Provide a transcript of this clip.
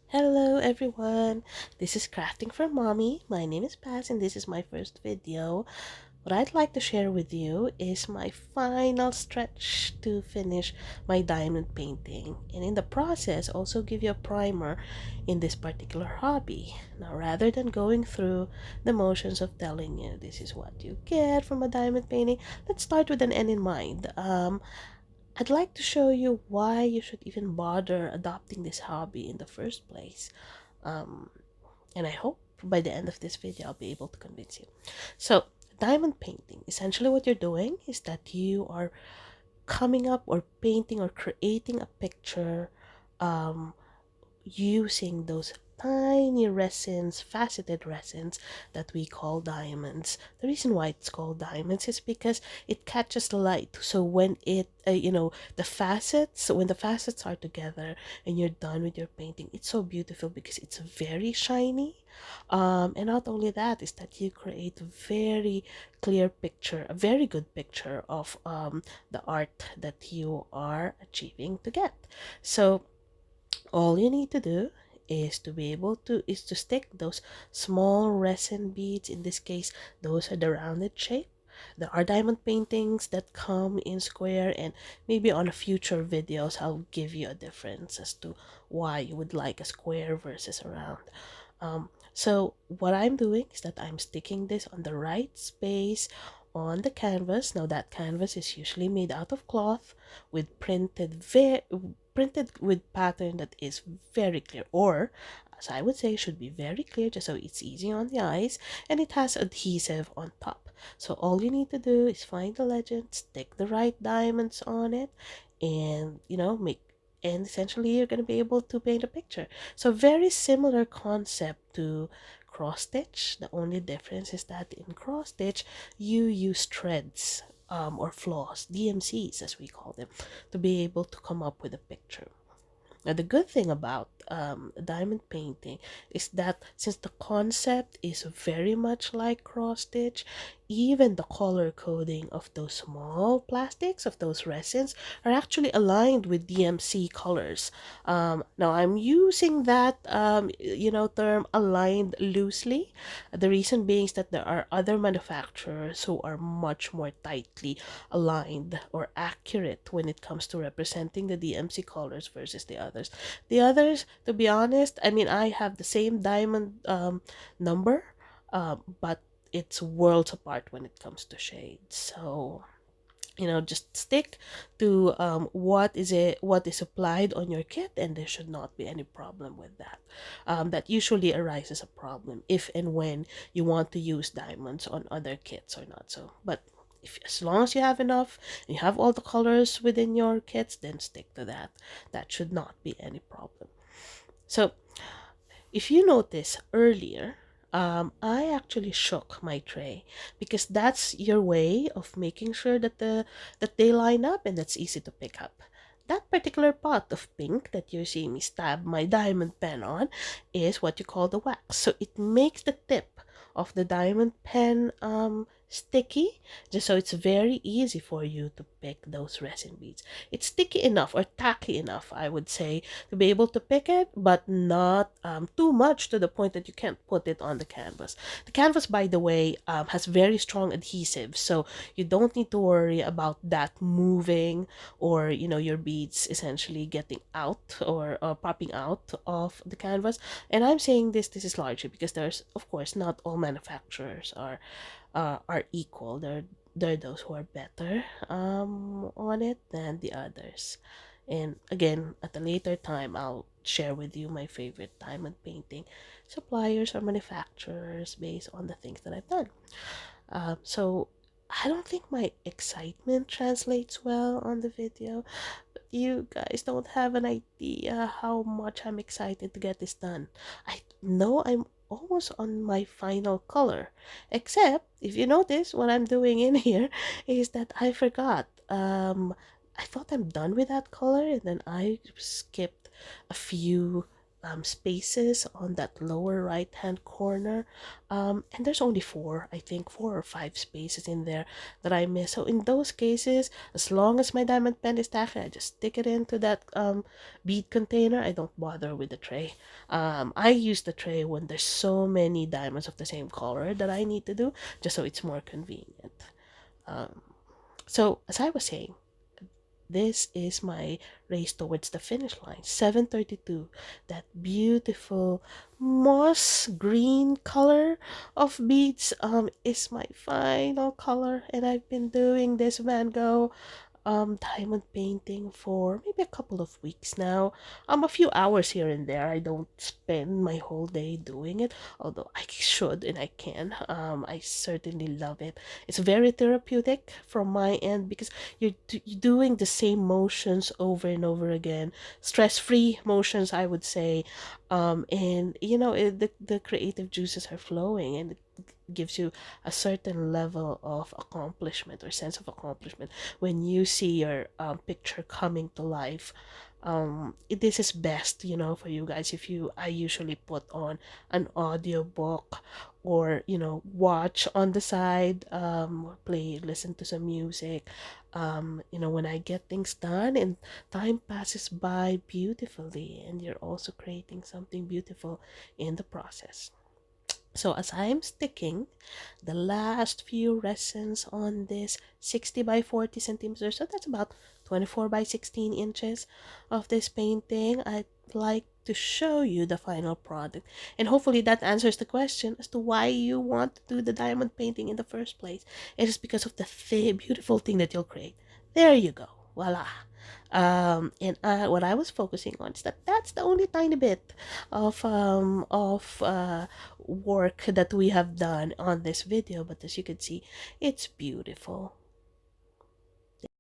Hello everyone, this is Crafting for Mommy. My name is Paz and this is my first video. What I'd like to share with you is my final stretch to finish my diamond painting, and in the process also give you a primer in this particular hobby. Now, rather than going through the motions of telling you this is what you get from a diamond painting, let's start with an end in mind. I'd like to show you why you should even bother adopting this hobby in the first place. Um, and I hope by the end of this video I'll be able to convince you. So, diamond painting, essentially what you're doing is that you are coming up or painting or creating a picture um, using those tiny resins, faceted resins that we call diamonds. The reason why it's called diamonds is because it catches the light. So when when the facets are together and you're done with your painting, it's so beautiful because it's very shiny. And not only that, is that you create a very clear picture, a very good picture of the art that you are achieving to get. So all you need to do is to stick those small resin beads. In this case, those are the rounded shape. There are diamond paintings that come in square, and maybe on a future videos I'll give you a difference as to why you would like a square versus a round. So what I'm doing is that I'm sticking this on the right space on the canvas. Now that canvas is usually made out of cloth with printed with pattern that is very clear, or as I would say, should be very clear just so it's easy on the eyes, and it has adhesive on top. So all you need to do is find the legend, stick the right diamonds on it, and essentially you're going to be able to paint a picture. So very similar concept to cross stitch. The only difference is that in cross stitch you use threads, or floss, DMCs as we call them, to be able to come up with a picture. Now, the good thing about diamond painting is that since the concept is very much like cross stitch, even the color coding of those small plastics, of those resins, are actually aligned with DMC colors. Now, I'm using that term aligned loosely. The reason being is that there are other manufacturers who are much more tightly aligned or accurate when it comes to representing the DMC colors versus the others. The others, to be honest, I mean, I have the same diamond number, but it's worlds apart when it comes to shades. So just stick to what is applied on your kit, and there should not be any problem with that. That usually arises a problem if and when you want to use diamonds on other kits or not. So but if, as long as you have enough and you have all the colors within your kits, then stick to that. That should not be any problem. So if you notice earlier, I actually shook my tray because that's your way of making sure that they line up, and that's easy to pick up. That particular pot of pink that you see me stab my diamond pen on is what you call the wax. So it makes the tip of the diamond pen sticky, just so it's very easy for you to pick those resin beads. It's sticky enough or tacky enough, I would say, to be able to pick it, but not too much to the point that you can't put it on the canvas. The canvas, by the way, has very strong adhesive, so you don't need to worry about that moving, or your beads essentially getting out or popping out of the canvas. And I'm saying this is largely because there's, of course, not all manufacturers are equal. There are those who are better on it than the others. And again, at a later time, I'll share with you my favorite diamond painting suppliers or manufacturers based on the things that I've done. So I don't think my excitement translates well on the video, but you guys don't have an idea how much I'm excited to get this done. I know I'm almost on my final color, except if you notice what I'm doing in here is that I forgot. I thought I'm done with that color, and then I skipped a few spaces on that lower right hand corner, and there's only four, I think, 4 or 5 spaces in there that I miss. So in those cases, as long as my diamond pen is tacky, I just stick it into that bead container. I don't bother with the tray. I use the tray when there's so many diamonds of the same color that I need to do, just so it's more convenient. um, so as I was saying, this is my race towards the finish line. 7:32. That beautiful moss green color of beads is my final color, and I've been doing this Van Gogh diamond painting for maybe a couple of weeks now. A few hours here and there. I don't spend my whole day doing it, although I should and I can. I certainly love it. It's very therapeutic from my end because you're doing the same motions over and over again, stress-free motions, I would say. And the creative juices are flowing, and it gives you a certain level of accomplishment or sense of accomplishment when you see your picture coming to life. This is best, for you guys. If you I usually put on an audiobook, or watch on the side, or listen to some music, when I get things done, and time passes by beautifully, and you're also creating something beautiful in the process. So as I'm sticking the last few resins on this 60 by 40 centimeters, so that's about 24 by 16 inches of this painting, I'd like to show you the final product. And hopefully that answers the question as to why you want to do the diamond painting in the first place. It is because of the beautiful thing that you'll create. There you go. Voila. And what I was focusing on is that's the only tiny bit of work that we have done on this video, but as you can see, it's beautiful.